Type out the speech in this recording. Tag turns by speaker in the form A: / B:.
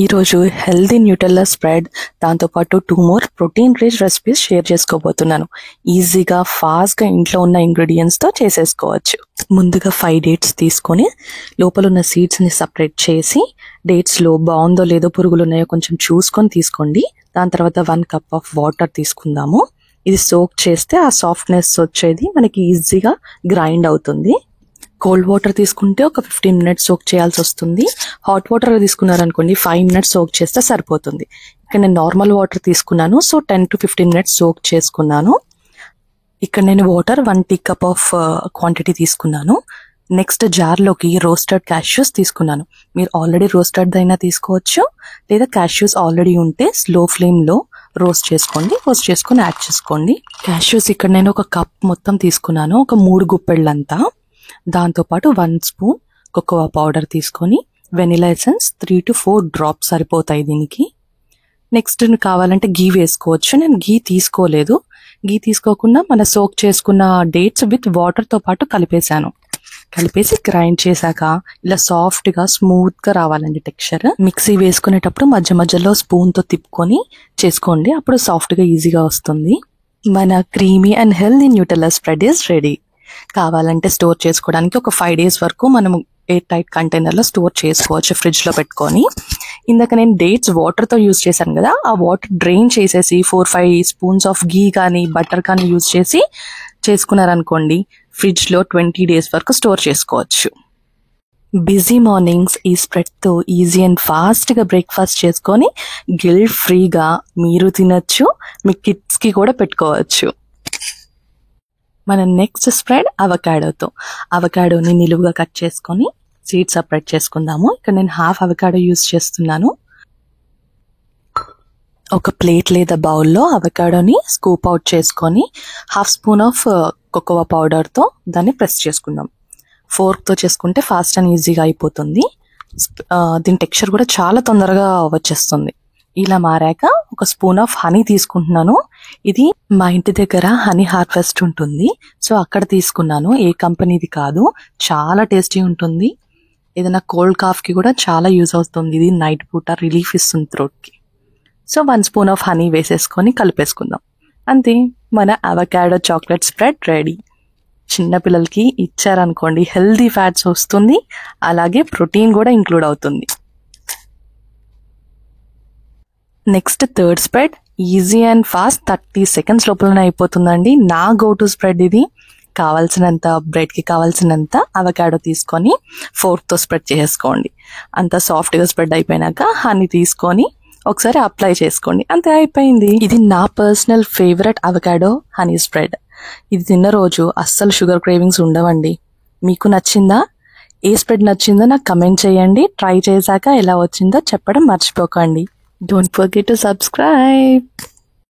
A: ఈరోజు healthy Nutella spread దాంతోపాటు 2 more protein rich recipes share చేసుకోబోతున్నాను. ఈజీగా ఫాస్ట్గా ఇంట్లో ఉన్న ఇంగ్రీడియంట్స్తో చేసేసుకోవచ్చు. ముందుగా 5 డేట్స్ తీసుకొని లోపల ఉన్న సీడ్స్ని సపరేట్ చేసి డేట్స్లో బాగుందో లేదో పురుగులు ఉన్నాయో కొంచెం చూసుకొని తీసుకోండి. దాని తర్వాత 1 కప్ ఆఫ్ వాటర్ తీసుకుందాము. ఇది సోక్ చేస్తే ఆ సాఫ్ట్నెస్ వచ్చేది మనకి ఈజీగా గ్రైండ్ అవుతుంది. కోల్డ్ వాటర్ తీసుకుంటే ఒక 15 మినిట్స్ సోక్ చేయాల్సి వస్తుంది. హాట్ వాటర్ తీసుకున్నారనుకోండి 5 మినిట్స్ సోక్ చేస్తే సరిపోతుంది. ఇక్కడ నేను నార్మల్ వాటర్ తీసుకున్నాను, సో 10 to 15 మినిట్స్ సోక్ చేసుకున్నాను. ఇక్కడ నేను water 1 tea cup of quantity తీసుకున్నాను. నెక్స్ట్ జార్లోకి రోస్టెడ్ క్యాష్యూస్ తీసుకున్నాను. మీరు ఆల్రెడీ రోస్టెడ్ అయినా తీసుకోవచ్చు, లేదా క్యాష్యూస్ ఆల్రెడీ ఉంటే స్లో ఫ్లేమ్లో రోస్ట్ చేసుకోండి. రోస్ట్ చేసుకొని యాడ్ చేసుకోండి. క్యాష్యూస్ ఇక్కడ నేను ఒక కప్ మొత్తం తీసుకున్నాను, ఒక 3 గుప్పెళ్ళంతా. దాంతోపాటు 1 స్పూన్ కోకోవా పౌడర్ తీసుకొని వెనిలా ఎసెన్స్ 3 to 4 డ్రాప్స్ సరిపోతాయి దీనికి. నెక్స్ట్ కావాలంటే గీ వేసుకోవచ్చు. నేను గీ తీసుకోలేదు. గీ తీసుకోకుండా మన సోక్ చేసుకున్న డేట్స్ విత్ వాటర్తో పాటు కలిపేసి గ్రైండ్ చేశాక ఇలా సాఫ్ట్గా స్మూత్గా రావాలండి టెక్స్చర్. మిక్సీ వేసుకునేటప్పుడు మధ్య మధ్యలో స్పూన్తో తిప్పుకొని చేసుకోండి, అప్పుడు సాఫ్ట్గా ఈజీగా వస్తుంది. మన creamy and healthy Nutella spread is ready. కావాలంటే స్టోర్ చేసుకోవడానికి ఒక 5 days వరకు మనం ఎయిర్ టైట్ కంటైనర్లో స్టోర్ చేసుకోవచ్చు ఫ్రిడ్జ్లో పెట్టుకొని. ఇందాక నేను డేట్స్ వాటర్తో యూజ్ చేశాను కదా, ఆ వాటర్ డ్రైన్ చేసేసి 4-5 స్పూన్స్ ఆఫ్ గీ కానీ బటర్ కానీ యూజ్ చేసి చేసుకున్నారనుకోండి ఫ్రిడ్జ్లో 20 days వరకు స్టోర్ చేసుకోవచ్చు. బిజీ మార్నింగ్స్ ఈ స్ప్రెడ్తో ఈజీ అండ్ ఫాస్ట్గా బ్రేక్ఫాస్ట్ చేసుకొని గిల్ట్ ఫ్రీగా మీరు తినచ్చు, మీ కిడ్స్కి కూడా పెట్టుకోవచ్చు. మన నెక్స్ట్ స్ప్రెడ్ అవకాడోని నిలువుగా కట్ చేసుకొని సీడ్స్ సపరేట్ చేసుకుందాము. ఇక్కడ నేను హాఫ్ అవకాడో యూజ్ చేస్తున్నాను. ఒక ప్లేట్ లేదా బౌల్లో అవకాడోని స్కూప్ అవుట్ చేసుకొని 1/2 స్పూన్ ఆఫ్ కోకోవా పౌడర్తో దాన్ని ప్రెస్ చేసుకుందాం. ఫోర్క్తో చేసుకుంటే ఫాస్ట్ అండ్ ఈజీగా అయిపోతుంది. దీని టెక్స్చర్ కూడా చాలా తొందరగా వచ్చేస్తుంది. ఇలా మారాక ఒక స్పూన్ ఆఫ్ హనీ తీసుకుంటున్నాను. ఇది మా ఇంటి దగ్గర హనీ హార్వెస్ట్ ఉంటుంది, సో అక్కడ తీసుకున్నాను. ఏ కంపెనీది కాదు, చాలా టేస్టీ ఉంటుంది. ఏదైనా కోల్డ్ కాఫ్కి కూడా చాలా యూజ్ అవుతుంది. ఇది నైట్ పూట రిలీఫ్ ఇస్తుంది థ్రోట్కి. సో 1 స్పూన్ ఆఫ్ హనీ వేసేసుకొని కలిపేసుకుందాం. అంతే, మన అవకాడో చాక్లెట్ స్ప్రెడ్ రెడీ. చిన్నపిల్లలకి ఇచ్చారనుకోండి హెల్దీ ఫ్యాట్స్ వస్తుంది, అలాగే ప్రోటీన్ కూడా ఇంక్లూడ్ అవుతుంది. Next third spread easy and fast 30 seconds లోపలనే అయిపోతుందండి. నా గో టు స్ప్రెడ్ ఇది. కావాల్సినంత బ్రెడ్కి కావాల్సినంత అవకాడో తీసుకొని ఫోర్క్తో స్ప్రెడ్ చేసుకోండి. అంత సాఫ్ట్గా స్ప్రెడ్ అయిపోయినాక హనీ తీసుకొని ఒకసారి అప్లై చేసుకోండి, అంతే అయిపోయింది. ఇది నా personal favourite avocado honey spread. ఇది తిన్న రోజు అస్సలు షుగర్ క్రేవింగ్స్ ఉండవండి. మీకు నచ్చిందా? ఏ స్ప్రెడ్ నచ్చిందో నాకు కమెంట్ చేయండి. ట్రై చేశాక ఎలా వచ్చిందో చెప్పడం మర్చిపోకండి. Don't forget to subscribe.